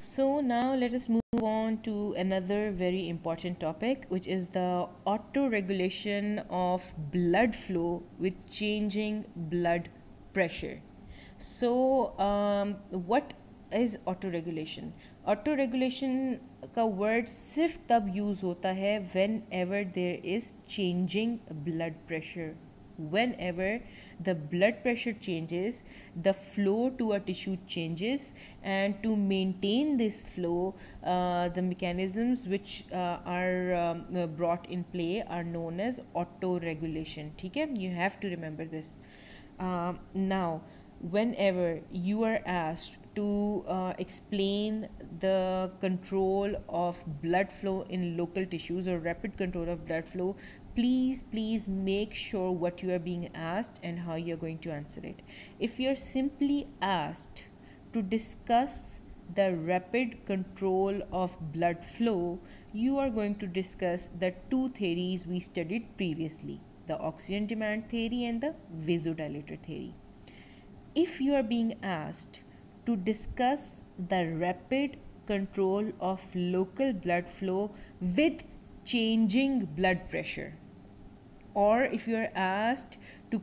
So now let us move on to another very important topic, which is the auto-regulation of blood flow with changing blood pressure. So what is auto-regulation? Auto-regulation का word सिर्फ तब use होता है whenever there is changing blood pressure. Whenever the blood pressure changes, the flow to a tissue changes, and to maintain this flow, the mechanisms which are brought in play are known as auto-regulation. ठीक है, you have to remember this. Now, whenever you are asked to explain the control of blood flow in local tissues or rapid control of blood flow, please make sure what you are being asked and how you are going to answer it. If you are simply asked to discuss the rapid control of blood flow, you are going to discuss the two theories we studied previously, the oxygen demand theory and the vasodilator theory. If you are being asked to discuss the rapid control of local blood flow with changing blood pressure, or if you are asked to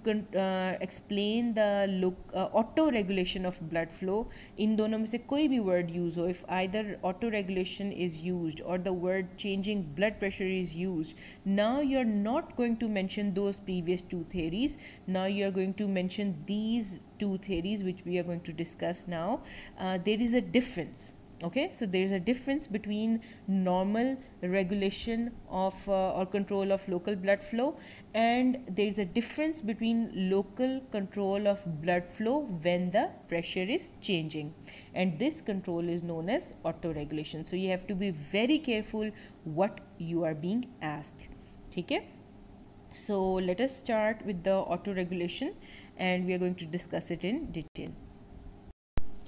explain the auto regulation of blood flow, इन दोनों में से कोई भी word use हो, if either auto regulation is used or the word changing blood pressure is used, now you are not going to mention those previous two theories. Now you are going to mention these two theories which we are going to discuss now. There is a difference. Okay, so there is a difference between normal regulation of or control of local blood flow, and there is a difference between local control of blood flow when the pressure is changing, and this control is known as auto-regulation. So you have to be very careful what you are being asked. Okay, so let us start with the auto-regulation and we are going to discuss it in detail.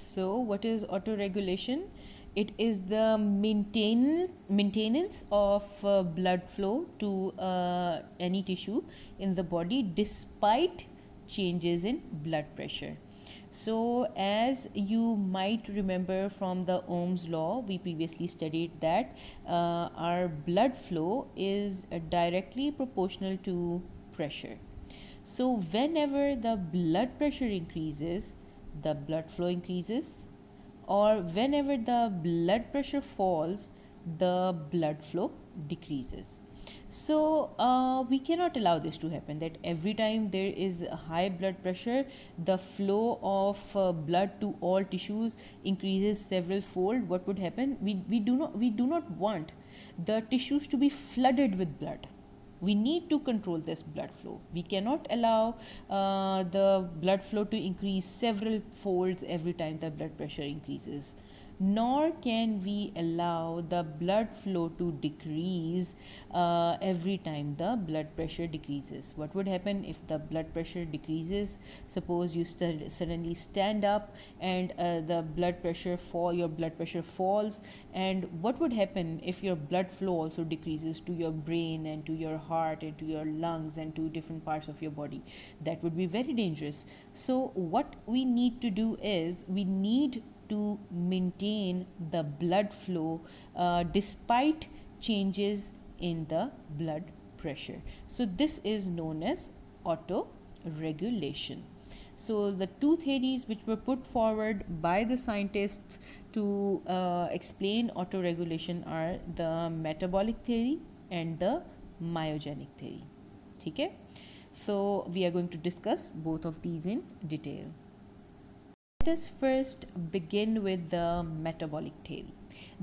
So what is auto-regulation? It is the maintenance of blood flow to any tissue in the body despite changes in blood pressure. So as you might remember from the Ohm's law, we previously studied that our blood flow is directly proportional to pressure. So whenever the blood pressure increases, the blood flow increases, or whenever the blood pressure falls, the blood flow decreases. So we cannot allow this to happen, that every time there is a high blood pressure, the flow of blood to all tissues increases several fold. What would happen? We do not want the tissues to be flooded with blood. We need to control this blood flow. We cannot allow the blood flow to increase several folds every time the blood pressure increases. Nor can we allow the blood flow to decrease every time the blood pressure decreases. What would happen if the blood pressure decreases? Suppose you suddenly stand up and your blood pressure falls, and what would happen if your blood flow also decreases to your brain and to your heart and to your lungs and to different parts of your body? That would be very dangerous. So what we need to do is we need to maintain the blood flow despite changes in the blood pressure. So this is known as auto-regulation. So the two theories which were put forward by the scientists to explain auto-regulation are the metabolic theory and the myogenic theory. Okay? So we are going to discuss both of these in detail. Let us first begin with the metabolic theory.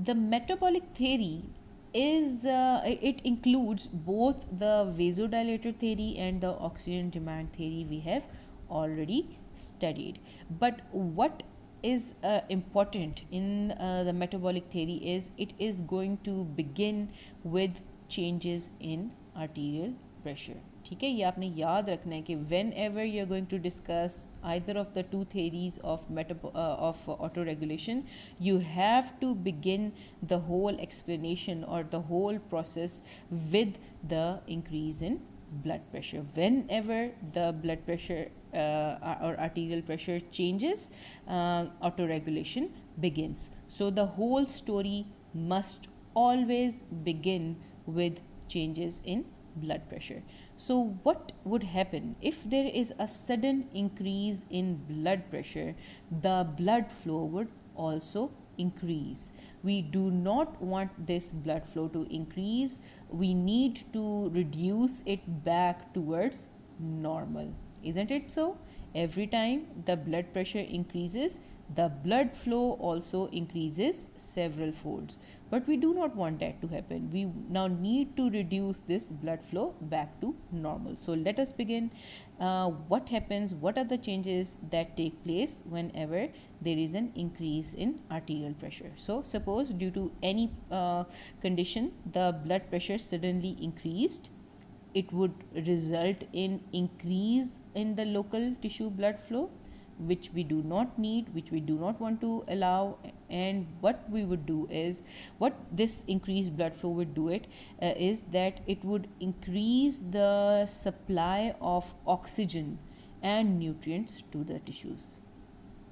The metabolic theory is it includes both the vasodilator theory and the oxygen demand theory we have already studied. But what is important in the metabolic theory is it is going to begin with changes in arterial pressure. ठीक है, ये आपने याद रखना है कि whenever you are going to discuss either of the two theories of auto-regulation, you have to begin the whole explanation or the whole process with the increase in blood pressure. Whenever the blood pressure or arterial pressure changes, autoregulation begins. So the whole story must always begin with changes in blood pressure. So what would happen if there is a sudden increase in blood pressure? The blood flow would also increase. We do not want this blood flow to increase. We need to reduce it back towards normal. Isn't it so? Every time the blood pressure increases, the blood flow also increases several folds. But we do not want that to happen. We now need to reduce this blood flow back to normal. So let us begin. What happens? What are the changes that take place whenever there is an increase in arterial pressure? So suppose due to any condition the blood pressure suddenly increased, it would result in increase in the local tissue blood flow, which we do not need, which we do not want to allow. And what we would do is, what this increased blood flow would do is that it would increase the supply of oxygen and nutrients to the tissues.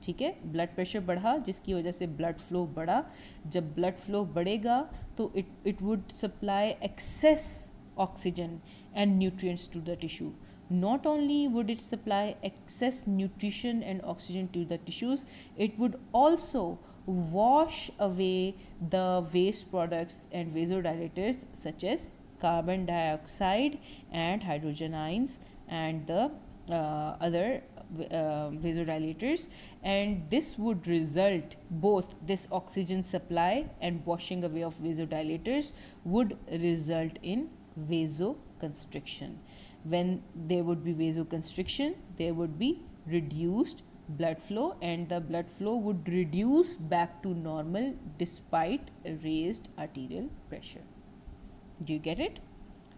ठीक है, blood pressure बढ़ा जिसकी वजह से blood flow बढ़ा. जब blood flow बढ़ेगा तो it would supply excess oxygen and nutrients to the tissue. Not only would it supply excess nutrition and oxygen to the tissues, it would also wash away the waste products and vasodilators such as carbon dioxide and hydrogen ions and the other vasodilators, and this would result, both this oxygen supply and washing away of vasodilators would result in vasoconstriction. When there would be vasoconstriction, there would be reduced blood flow, and the blood flow would reduce back to normal despite raised arterial pressure. Do you get it?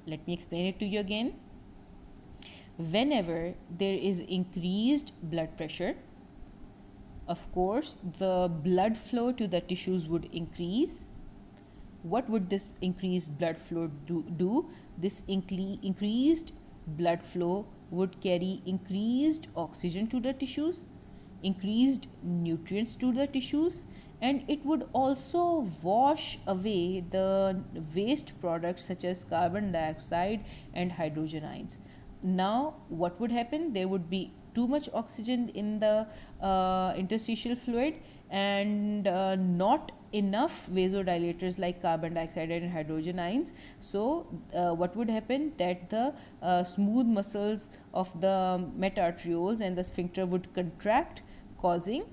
Let me explain it to you again. Whenever there is increased blood pressure, of course, the blood flow to the tissues would increase. What would this increased blood flow do? This increased blood flow would carry increased oxygen to the tissues, increased nutrients to the tissues, and it would also wash away the waste products such as carbon dioxide and hydrogen ions. Now what would happen? There would be too much oxygen in the interstitial fluid and not enough vasodilators like carbon dioxide and hydrogen ions. So what would happen? That the smooth muscles of the metaarterioles and the sphincter would contract, causing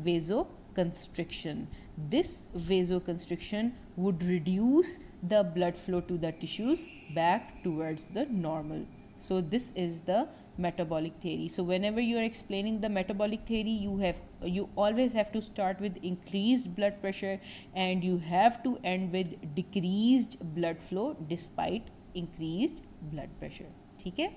vasoconstriction. This vasoconstriction would reduce the blood flow to the tissues back towards the normal. So this is the metabolic theory. So whenever you are explaining the metabolic theory, you always have to start with increased blood pressure and you have to end with decreased blood flow despite increased blood pressure. ठीक है?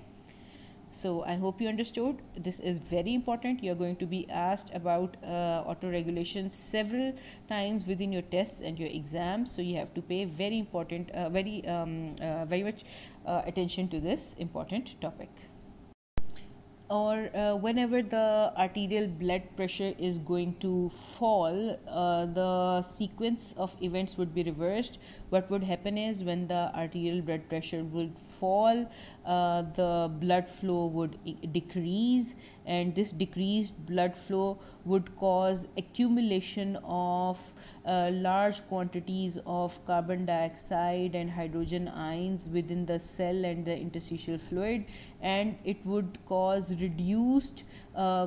So I hope you understood. This is very important. You are going to be asked about autoregulation several times within your tests and your exams. So you have to pay very much attention to this important topic. Or whenever the arterial blood pressure is going to fall, the sequence of events would be reversed. What would happen is, when the arterial blood pressure would fall, the blood flow would decrease, and this decreased blood flow would cause accumulation of large quantities of carbon dioxide and hydrogen ions within the cell and the interstitial fluid, and it would cause reduced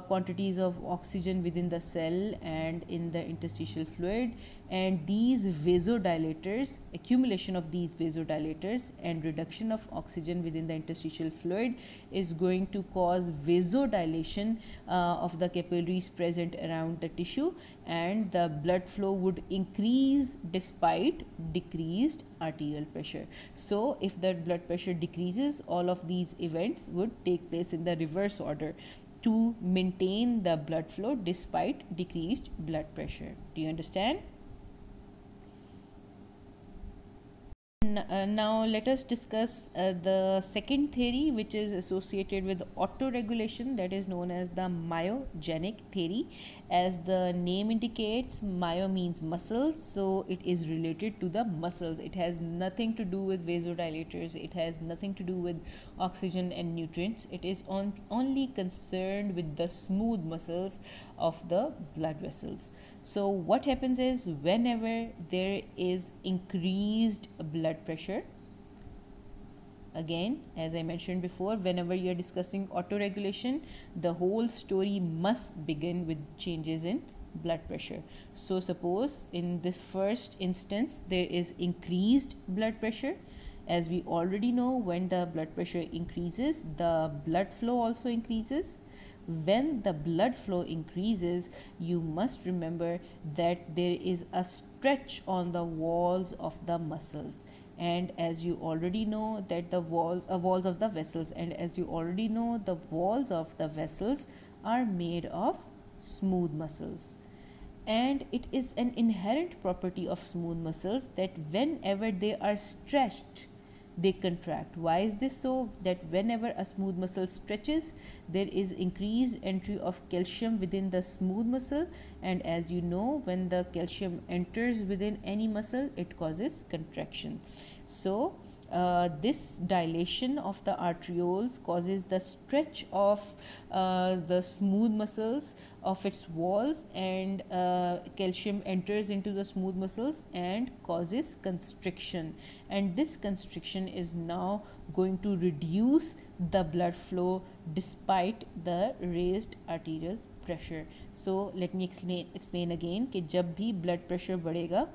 quantities of oxygen within the cell and in the interstitial fluid, and these vasodilators, accumulation of these vasodilators and reduction of oxygen within the interstitial fluid is going to cause vasodilation of the capillaries present around the tissue, and the blood flow would increase despite decreased arterial pressure. So if the blood pressure decreases, all of these events would take place in the reverse order to maintain the blood flow despite decreased blood pressure. Do you understand? Now let us discuss the second theory, which is associated with autoregulation, that is known as the myogenic theory. As the name indicates, myo means muscles, so it is related to the muscles. It has nothing to do with vasodilators, it has nothing to do with oxygen and nutrients. It is only concerned with the smooth muscles of the blood vessels. So what happens is, whenever there is increased blood pressure, again as I mentioned before, whenever you are discussing autoregulation, the whole story must begin with changes in blood pressure. So suppose in this first instance there is increased blood pressure. As we already know, when the blood pressure increases, the blood flow also increases. When the blood flow increases, you must remember that there is a stretch on the walls of the muscles, and as you already know that the walls of the vessels, and as you already know the walls of the vessels are made of smooth muscles. And it is an inherent property of smooth muscles that whenever they are stretched, they contract. Why is this so? That whenever a smooth muscle stretches, there is increased entry of calcium within the smooth muscle, and as you know, when the calcium enters within any muscle, it causes contraction. So this dilation of the arterioles causes the stretch of the smooth muscles of its walls, and calcium enters into the smooth muscles and causes constriction, and this constriction is now going to reduce the blood flow despite the raised arterial pressure. So let me explain again कि जब भी blood pressure बढ़ेगा,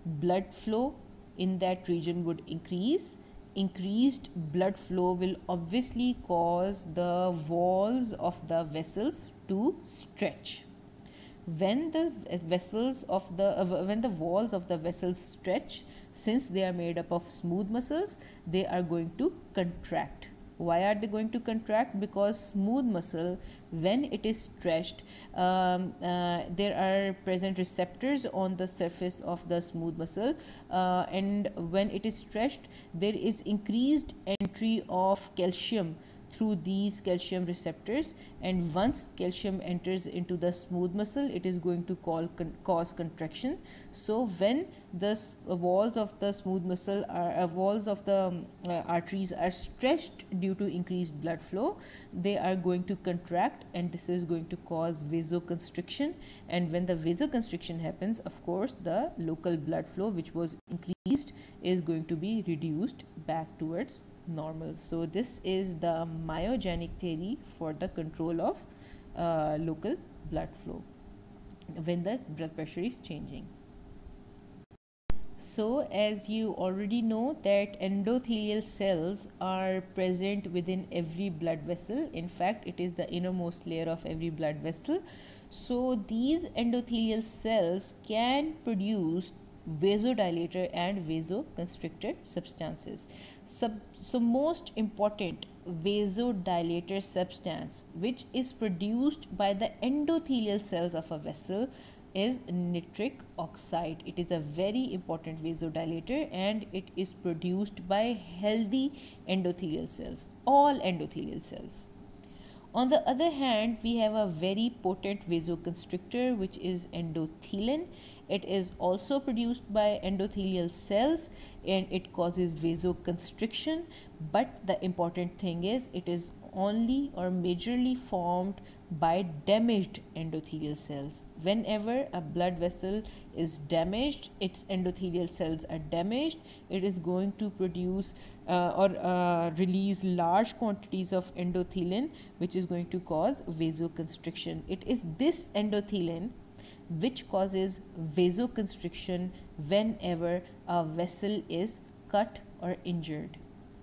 blood flow in that region would increase. Increased blood flow will obviously cause the walls of the vessels to stretch. When the walls of the vessels stretch, since they are made up of smooth muscles, they are going to contract. Why are they going to contract? Because smooth muscle, when it is stretched, there are present receptors on the surface of the smooth muscle, and when it is stretched, there is increased entry of calcium through these calcium receptors, and once calcium enters into the smooth muscle, it is going to cause contraction. So when the walls of the smooth muscle walls of the arteries are stretched due to increased blood flow, they are going to contract, and this is going to cause vasoconstriction. And when the vasoconstriction happens, of course the local blood flow, which was increased, is going to be reduced back towards normal. So this is the myogenic theory for the control of local blood flow when the blood pressure is changing. So as you already know that endothelial cells are present within every blood vessel. In fact, it is the innermost layer of every blood vessel. So these endothelial cells can produce vasodilator and vasoconstrictor substances. So most important vasodilator substance which is produced by the endothelial cells of a vessel is nitric oxide. It is a very important vasodilator, and it is produced by healthy endothelial cells, all endothelial cells. On the other hand, we have a very potent vasoconstrictor, which is endothelin. It is also produced by endothelial cells, and it causes vasoconstriction, but the important thing is it is only or majorly formed by damaged endothelial cells. Whenever a blood vessel is damaged, its endothelial cells are damaged, it is going to produce release large quantities of endothelin, which is going to cause vasoconstriction. It is this endothelin which causes vasoconstriction whenever a vessel is cut or injured.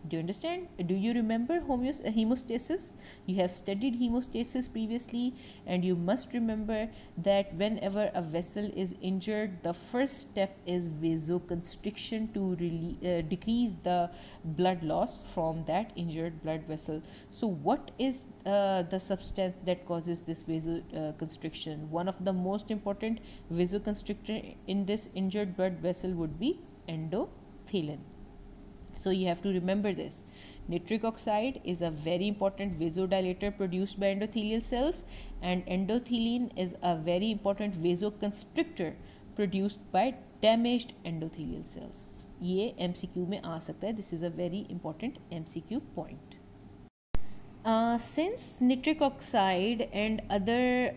Do you understand? Do you remember hemostasis? You have studied hemostasis previously, and you must remember that whenever a vessel is injured, the first step is vasoconstriction to decrease the blood loss from that injured blood vessel. So what is the substance that causes this vasoconstriction? One of the most important vasoconstrictor in this injured blood vessel would be endothelin. So you have to remember this. Nitric oxide is a very important vasodilator produced by endothelial cells, and endothelin is a very important vasoconstrictor produced by damaged endothelial cells. ये MCQ में आ सकता है. This is a very important MCQ point. Since nitric oxide and other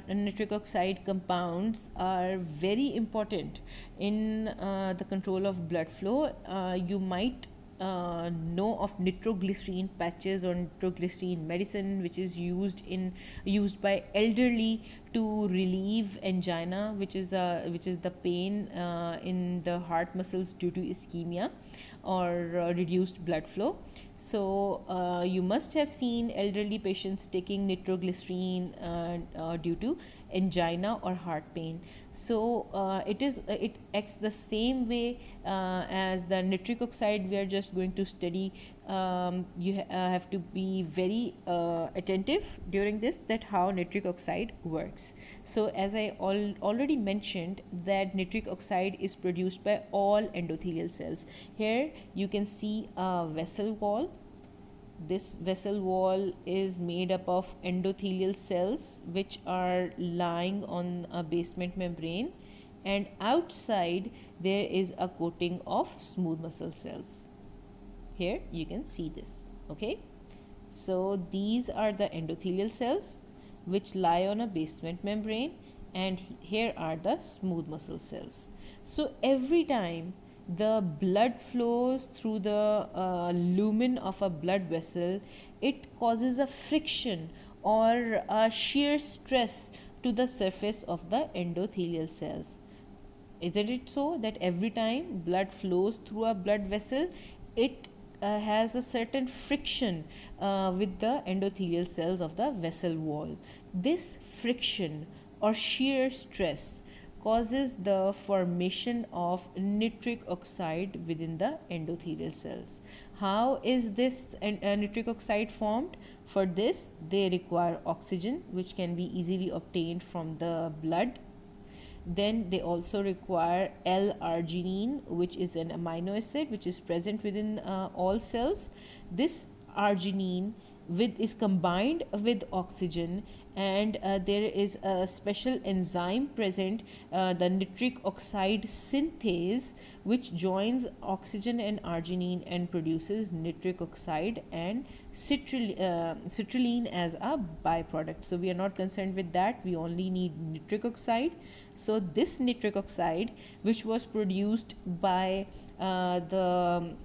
nitric oxide compounds are very important in the control of blood flow, you might know of nitroglycerine patches or nitroglycerine medicine, which is used by elderly to relieve angina, which is the pain in the heart muscles due to ischemia or reduced blood flow. So you must have seen elderly patients taking nitroglycerine due to angina or heart pain. So it acts the same way as the nitric oxide we are just going to study. You have to be very attentive during this, that how nitric oxide works. So as I already mentioned, that nitric oxide is produced by all endothelial cells. Here you can see a vessel wall. This vessel wall is made up of endothelial cells which are lying on a basement membrane, and outside there is a coating of smooth muscle cells. Here you can see this. Okay, so these are the endothelial cells which lie on a basement membrane, and here are the smooth muscle cells. So every time the blood flows through the lumen of a blood vessel, it causes a friction or a shear stress to the surface of the endothelial cells. Isn't it so that every time blood flows through a blood vessel, it has a certain friction with the endothelial cells of the vessel wall? This friction or shear stress causes the formation of nitric oxide within the endothelial cells. How is this nitric oxide formed? For this, they require oxygen, which can be easily obtained from the blood. Then they also require L-arginine, which is an amino acid which is present within all cells. This arginine is combined with oxygen, and there is a special enzyme present, the nitric oxide synthase, which joins oxygen and arginine and produces nitric oxide and citrulline as a byproduct. So we are not concerned with that, we only need nitric oxide. So this nitric oxide, which was produced by the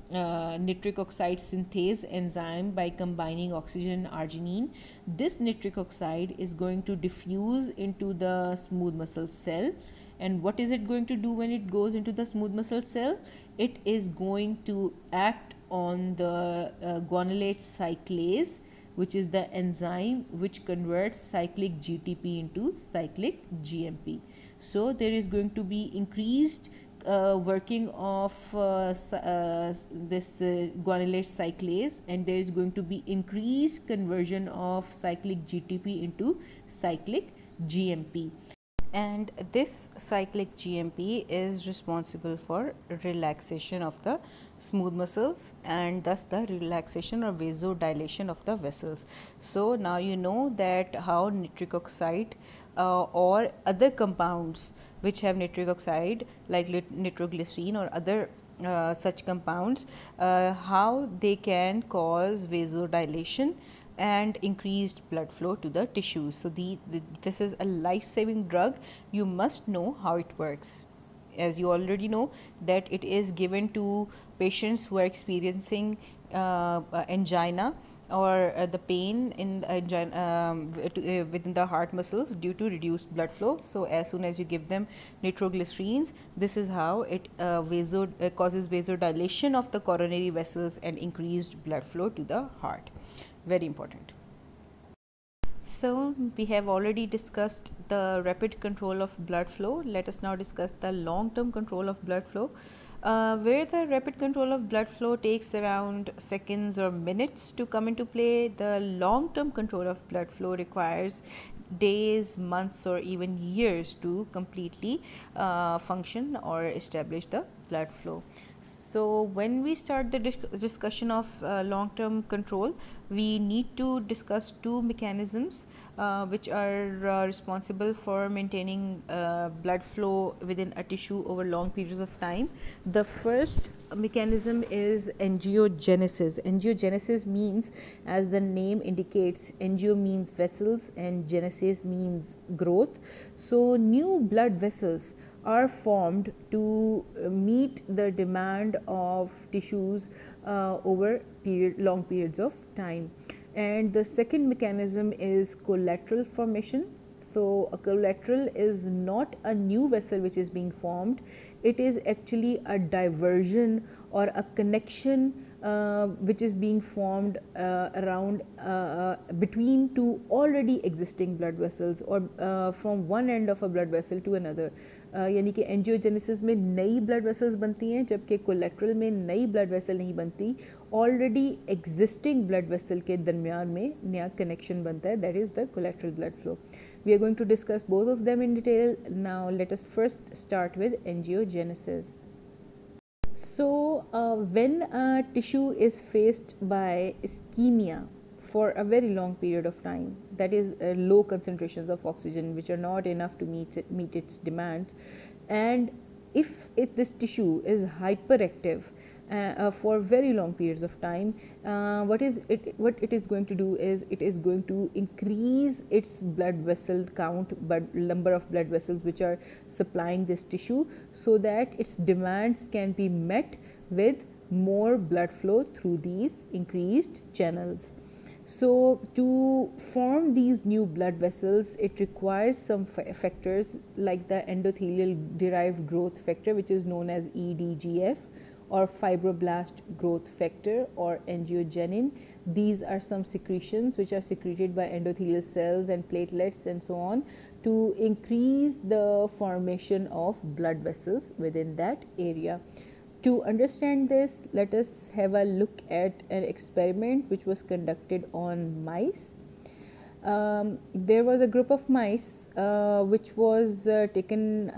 nitric oxide synthase enzyme by combining oxygen and arginine, this nitric oxide is going to diffuse into the smooth muscle cell. And what is it going to do when it goes into the smooth muscle cell? It is going to act on the guanylate cyclase, which is the enzyme which converts cyclic GTP into cyclic GMP. So there is going to be increased working of this guanylate cyclase, and there is going to be increased conversion of cyclic GTP into cyclic GMP. And this cyclic GMP is responsible for relaxation of the smooth muscles and thus the relaxation or vasodilation of the vessels. So now you know that how nitric oxide or other compounds which have nitric oxide like nitroglycerine or other such compounds, how they can cause vasodilation and increased blood flow to the tissues. So this is a life-saving drug. You must know how it works. As you already know that it is given to patients who are experiencing angina or the pain in the angina, within the heart muscles due to reduced blood flow. So as soon as you give them nitroglycerines, this is how it causes vasodilation of the coronary vessels and increased blood flow to the heart. Very important. So we have already discussed the rapid control of blood flow. Let us now discuss the long-term control of blood flow, where the rapid control of blood flow takes around seconds or minutes to come into play. The long-term control of blood flow requires days, months, or even years to completely function or establish the blood flow. So when we start the discussion of long-term control, we need to discuss two mechanisms which are responsible for maintaining blood flow within a tissue over long periods of time. The first mechanism is angiogenesis. Angiogenesis means, as the name indicates, angio means vessels and genesis means growth. So new blood vessels are formed to meet the demand of tissues over long periods of time. And the second mechanism is collateral formation. So a collateral is not a new vessel which is being formed, it is actually a diversion or a connection which is being formed around between two already existing blood vessels, or from one end of a blood vessel to another. यानी कि angiogenesis में नई blood vessels बनती हैं, जबकि collateral में नई blood vessel नहीं बनती, ऑलरेडी एग्जिस्टिंग ब्लड वेसल के दरमियान में नया कनेक्शन बनता है, that is the collateral blood flow. We are going to discuss both of them in detail. Now let us first start with angiogenesis. So when a tissue is faced by ischemia for a very long period of time, that is low concentrations of oxygen which are not enough to meet its demands, and if this tissue is hyperactive for very long periods of time, what it is going to do is it is going to increase its blood vessel count, but number of blood vessels which are supplying this tissue, so that its demands can be met with more blood flow through these increased channels. So to form these new blood vessels, it requires some factors like the endothelial derived growth factor, which is known as EDGF, or fibroblast growth factor, or angiogenin. These are some secretions which are secreted by endothelial cells and platelets and so on to increase the formation of blood vessels within that area. To understand this, let us have a look at an experiment which was conducted on mice. There was a group of mice which was taken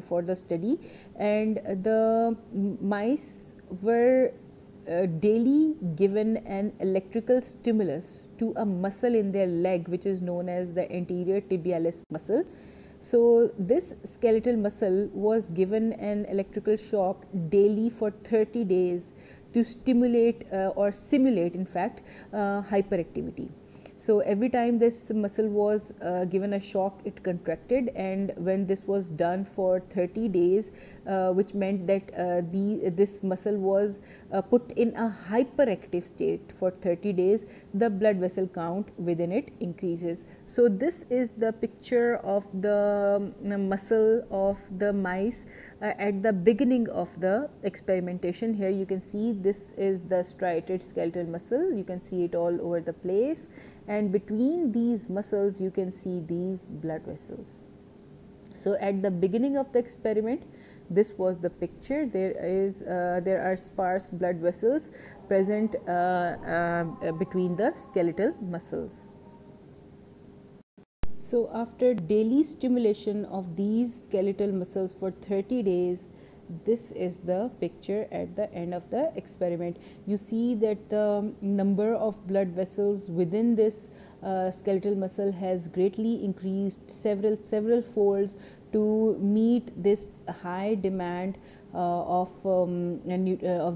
for the study, and the mice were daily given an electrical stimulus to a muscle in their leg which is known as the anterior tibialis muscle. So this skeletal muscle was given an electrical shock daily for 30 days to stimulate or simulate, in fact, hyperactivity. So every time this muscle was given a shock, it contracted, and when this was done for 30 days, which meant that this muscle was put in a hyperactive state for 30 days, the blood vessel count within it increases. So this is the picture of the muscle of the mice at the beginning of the experimentation. Here you can see this is the striated skeletal muscle, you can see it all over the place, and between these muscles you can see these blood vessels. So at the beginning of the experiment, this was the picture. There are sparse blood vessels present between the skeletal muscles. So after daily stimulation of these skeletal muscles for 30 days, this is the picture at the end of the experiment. You see that the number of blood vessels within this skeletal muscle has greatly increased several folds to meet this high demand of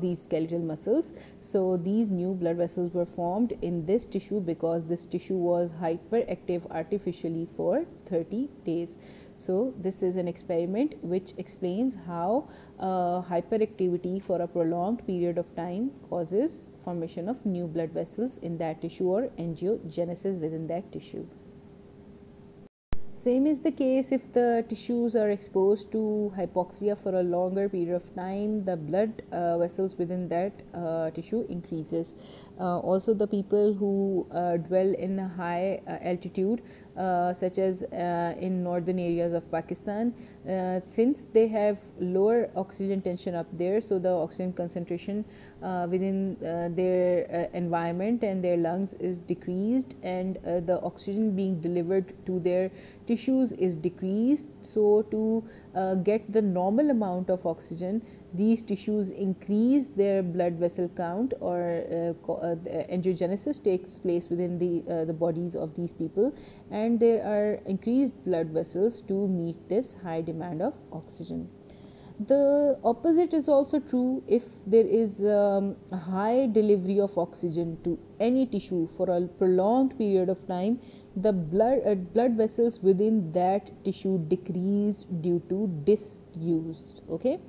these skeletal muscles. So these new blood vessels were formed in this tissue because this tissue was hyperactive artificially for 30 days. So this is an experiment which explains how hyperactivity for a prolonged period of time causes formation of new blood vessels in that tissue, or angiogenesis within that tissue. Same is the case if the tissues are exposed to hypoxia for a longer period of time, the blood vessels within that tissue increases. Also the people who dwell in a high altitude such as in northern areas of Pakistan, since they have lower oxygen tension up there, so the oxygen concentration within their environment and their lungs is decreased, and the oxygen being delivered to their tissues is decreased. So to get the normal amount of oxygen, these tissues increase their blood vessel count, or angiogenesis takes place within the bodies of these people, and there are increased blood vessels to meet this high demand of oxygen. The opposite is also true. If there is a high delivery of oxygen to any tissue for a prolonged period of time, the blood vessels within that tissue decrease due to disuse. Okay,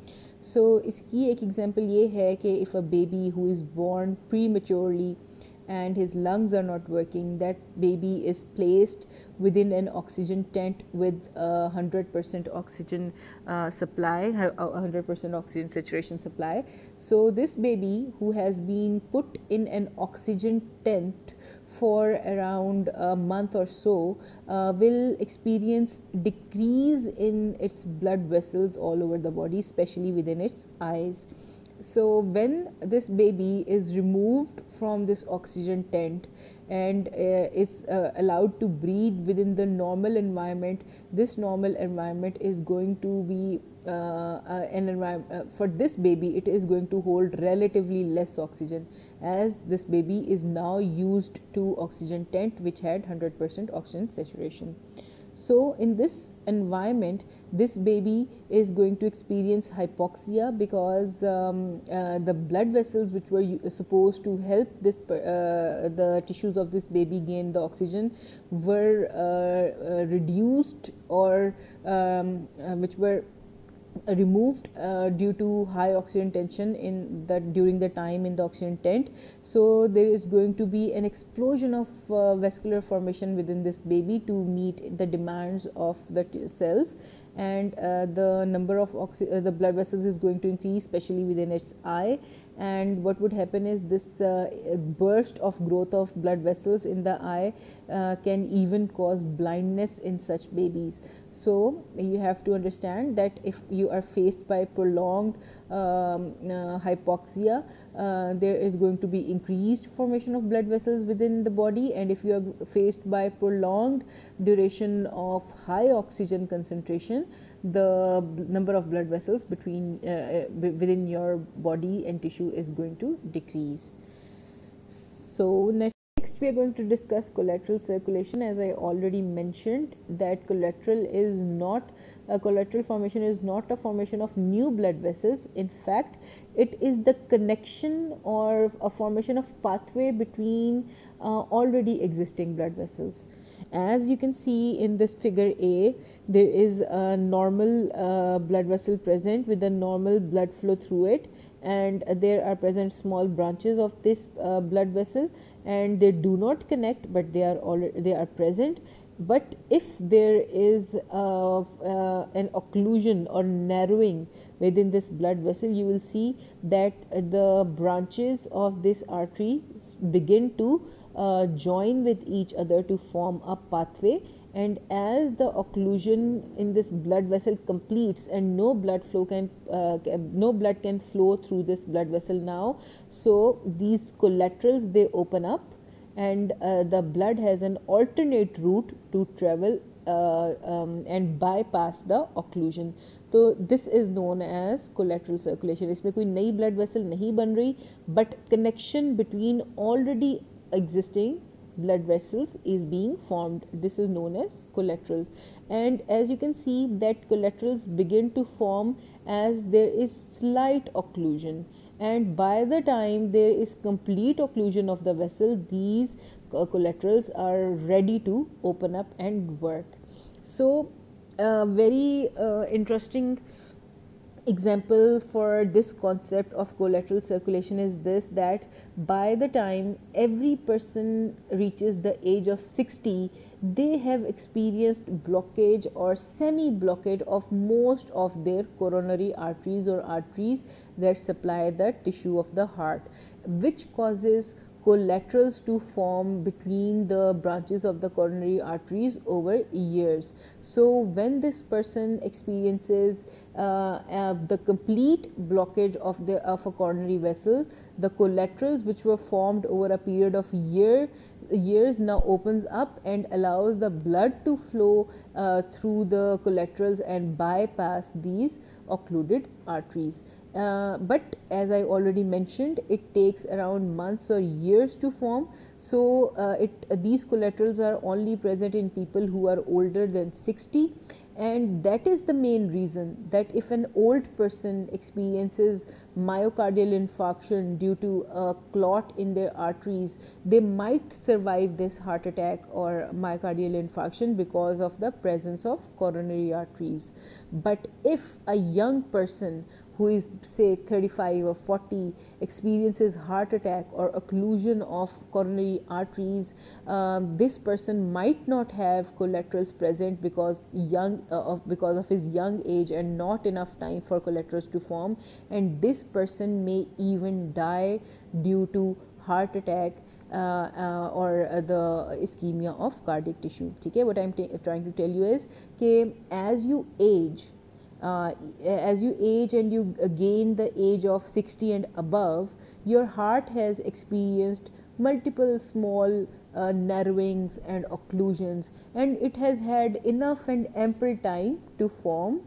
so इसकी एक example ये है कि if a baby who is born prematurely and his lungs are not working, that baby is placed within an oxygen tent with 100% oxygen supply, 100% oxygen saturation supply. So this baby who has been put in an oxygen tent for around a month or so will experience decrease in its blood vessels all over the body, especially within its eyes. So when this baby is removed from this oxygen tent and is allowed to breathe within the normal environment, this normal environment is going to be an environment for this baby, it is going to hold relatively less oxygen, as this baby is now used to oxygen tent which had 100% oxygen saturation. So in this environment, this baby is going to experience hypoxia, because the blood vessels which were supposed to help this the tissues of this baby gain the oxygen were reduced, or which were removed due to high oxygen tension during the time in the oxygen tent. So there is going to be an explosion of vascular formation within this baby to meet the demands of the cells, and the number of the blood vessels is going to increase, especially within its eye. And what would happen is this burst of growth of blood vessels in the eye can even cause blindness in such babies. So you have to understand that if you are faced by prolonged hypoxia, there is going to be increased formation of blood vessels within the body, and if you are faced by prolonged duration of high oxygen concentration, the number of blood vessels within your body and tissue is going to decrease. So next we are going to discuss collateral circulation. As I already mentioned, that collateral formation is not a formation of new blood vessels. In fact, it is the connection or a formation of pathway between already existing blood vessels. As you can see in this figure A, there is a normal blood vessel present with a normal blood flow through it, and there are present small branches of this blood vessel, and they do not connect, but they are present. But if there is an occlusion or narrowing within this blood vessel, you will see that the branches of this artery begin to join with each other to form a pathway, and as the occlusion in this blood vessel completes and no blood can flow through this blood vessel now, so these collaterals, they open up, and the blood has an alternate route to travel and bypass the occlusion. So this is known as collateral circulation. इसमें कोई नई blood vessel नहीं बन रही, but connection between already existing blood vessels is being formed. This is known as collaterals, and as you can see that collaterals begin to form as there is slight occlusion, and by the time there is complete occlusion of the vessel, these collaterals are ready to open up and work. So very interesting example for this concept of collateral circulation is this, that by the time every person reaches the age of 60, they have experienced blockage or semi-blockage of most of their coronary arteries or arteries that supply the tissue of the heart, which causes collaterals to form between the branches of the coronary arteries over years. So when this person experiences the complete blockage of a coronary vessel, the collaterals which were formed over a period of years now opens up and allows the blood to flow through the collaterals and bypass these occluded arteries. But as I already mentioned, it takes around months or years to form. So these collaterals are only present in people who are older than 60, and that is the main reason that if an old person experiences myocardial infarction due to a clot in their arteries, they might survive this heart attack or myocardial infarction because of the presence of coronary arteries. But if a young person who is say 35 or 40 experiences heart attack or occlusion of coronary arteries, this person might not have collaterals present because of his young age and not enough time for collaterals to form, and this person may even die due to heart attack or the ischemia of cardiac tissue. Okay, what I'm trying to tell you is that as you age and you gain the age of 60 and above, your heart has experienced multiple small narrowings and occlusions, and it has had enough and ample time to form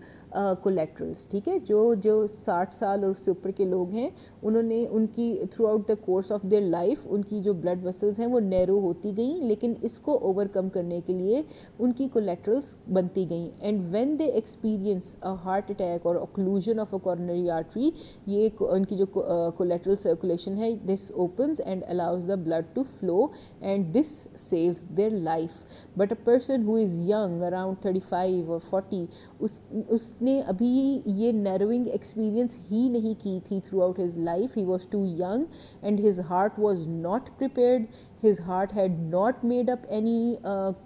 collaterals. ठीक है, जो 60 साल और उससे ऊपर के लोग हैं, उन्होंने उनकी through out the course of their life उनकी जो ब्लड वेसल्स हैं वो नैरो होती गई, लेकिन इसको ओवरकम करने के लिए उनकी कोलेट्रल्स बनती गई. And when they experience a heart attack और occlusion of a coronary artery, ये उनकी जो कोलेट्रल सर्कुलेशन है, this opens and allows the blood to flow and this saves their life. But a person who is young around 35 और 40, उसने अभी ये narrowing experience ही नहीं की थी throughout his life. He was too young and his heart was not prepared. His heart had not made up any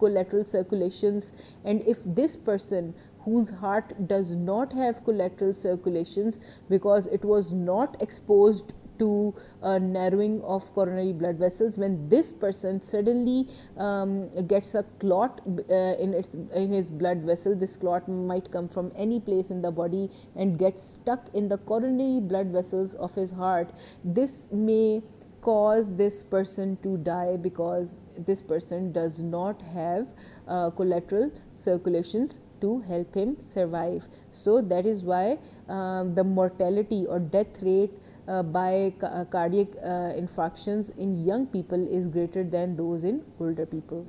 collateral circulations, and if this person whose heart does not have collateral circulations because it was not exposed to narrowing of coronary blood vessels, when this person suddenly gets a clot in his blood vessel, this clot might come from any place in the body and get stuck in the coronary blood vessels of his heart. This may cause this person to die because this person does not have collateral circulations to help him survive. So that is why the mortality or death rate by cardiac infarctions in young people is greater than those in older people.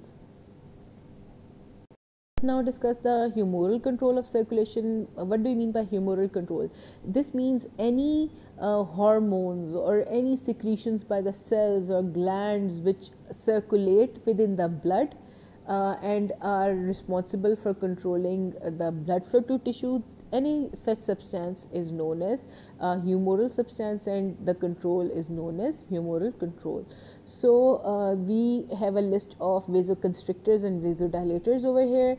Let's now discuss the humoral control of circulation. What do you mean by humoral control? This means any hormones or any secretions by the cells or glands which circulate within the blood and are responsible for controlling the blood flow to tissue. Any such substance is known as humoral substance, and the control is known as humoral control. So we have a list of vasoconstrictors and vasodilators over here.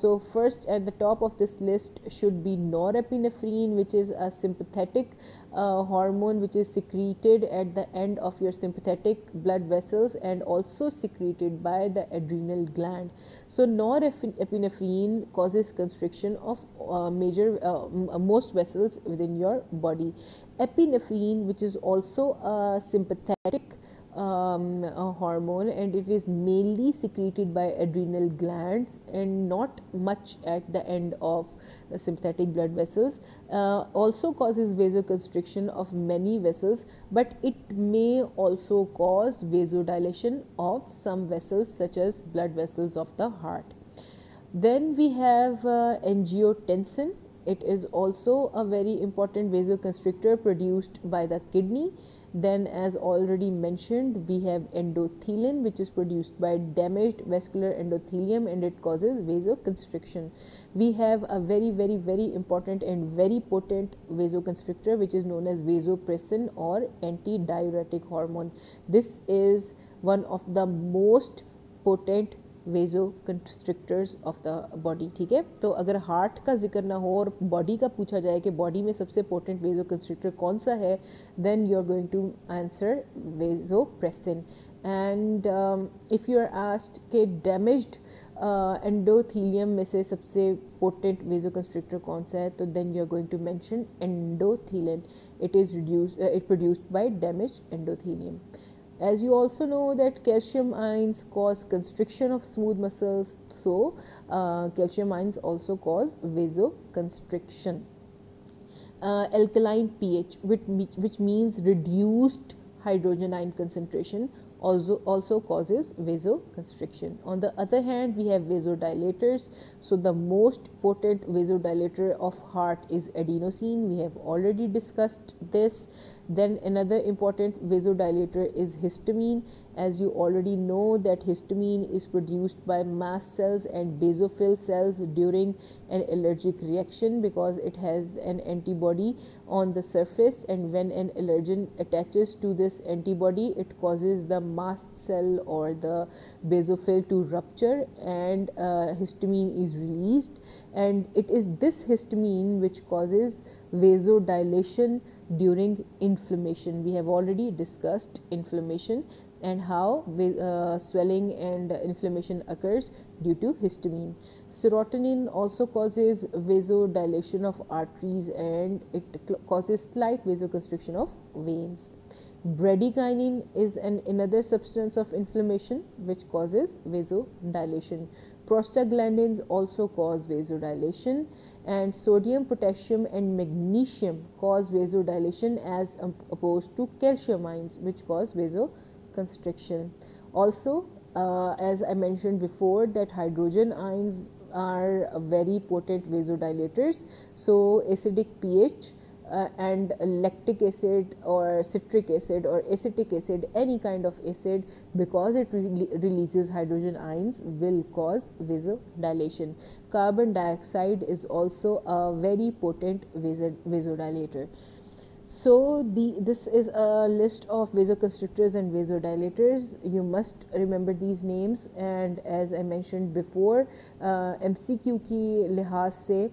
So first at the top of this list should be norepinephrine, which is a sympathetic hormone which is secreted at the end of your sympathetic blood vessels and also secreted by the adrenal gland. So norepinephrine causes constriction of most vessels within your body. Epinephrine, which is also a sympathetic a hormone, and it is mainly secreted by adrenal glands and not much at the end of sympathetic blood vessels, also causes vasoconstriction of many vessels, but it may also cause vasodilation of some vessels such as blood vessels of the heart. Then we have angiotensin. It is also a very important vasoconstrictor produced by the kidney. Then, as already mentioned, we have endothelin, which is produced by damaged vascular endothelium, and it causes vasoconstriction. We have a very important and very potent vasoconstrictor, which is known as vasopressin or antidiuretic hormone. This is one of the most potent vasoconstrictors of the body. ठीक है, तो अगर heart का जिक्र ना हो और body का पूछा जाए कि बॉडी में सबसे पोटेंट वेजोकंस्ट्रिक्टर कौन सा है, then you are going to answer vasopressin. And if you are asked कि damaged एंडोथीलियम में से सबसे पोटेंट वेजोकंस्ट्रिक्टर कौन सा है, तो then you are going to mention endothelin. It is produced by damaged endothelium. As you also know that calcium ions cause constriction of smooth muscles, so calcium ions also cause vasoconstriction. Alkaline pH, which means reduced hydrogen ion concentration, also causes vasoconstriction. On the other hand, we have vasodilators. So the most potent vasodilator of heart is adenosine. We have already discussed this. Then another important vasodilator is histamine. As you already know that histamine is produced by mast cells and basophil cells during an allergic reaction, because it has an antibody on the surface, and when an allergen attaches to this antibody, it causes the mast cell or the basophil to rupture, and histamine is released, and it is this histamine which causes vasodilation during inflammation. We have already discussed inflammation and how swelling and inflammation occurs due to histamine. Serotonin also causes vasodilation of arteries, and it causes slight vasoconstriction of veins. Bradykinin is another substance of inflammation which causes vasodilation. Prostaglandins also cause vasodilation, and sodium, potassium and magnesium cause vasodilation as opposed to calcium ions which cause vasoconstriction. Also, as I mentioned before, that hydrogen ions are very potent vasodilators. So acidic pH and lactic acid or citric acid or acetic acid, any kind of acid, because it releases hydrogen ions, will cause vasodilation. Carbon dioxide is also a very potent vasodilator. So this is a list of vasoconstrictors and vasodilators. You must remember these names, and as I mentioned before, MCQ की लिहाज से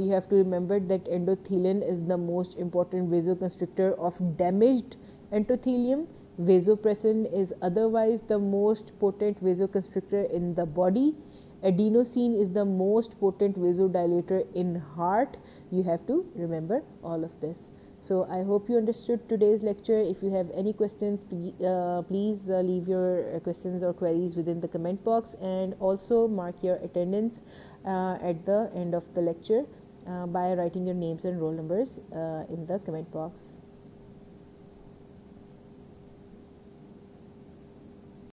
you have to remember that endothelin is the most important vasoconstrictor of damaged endothelium. Vasopressin is otherwise the most potent vasoconstrictor in the body. Adenosine is the most potent vasodilator in heart. You have to remember all of this. So I hope you understood today's lecture. If you have any questions, please leave your questions or queries within the comment box, and also mark your attendance at the end of the lecture by writing your names and roll numbers in the comment box.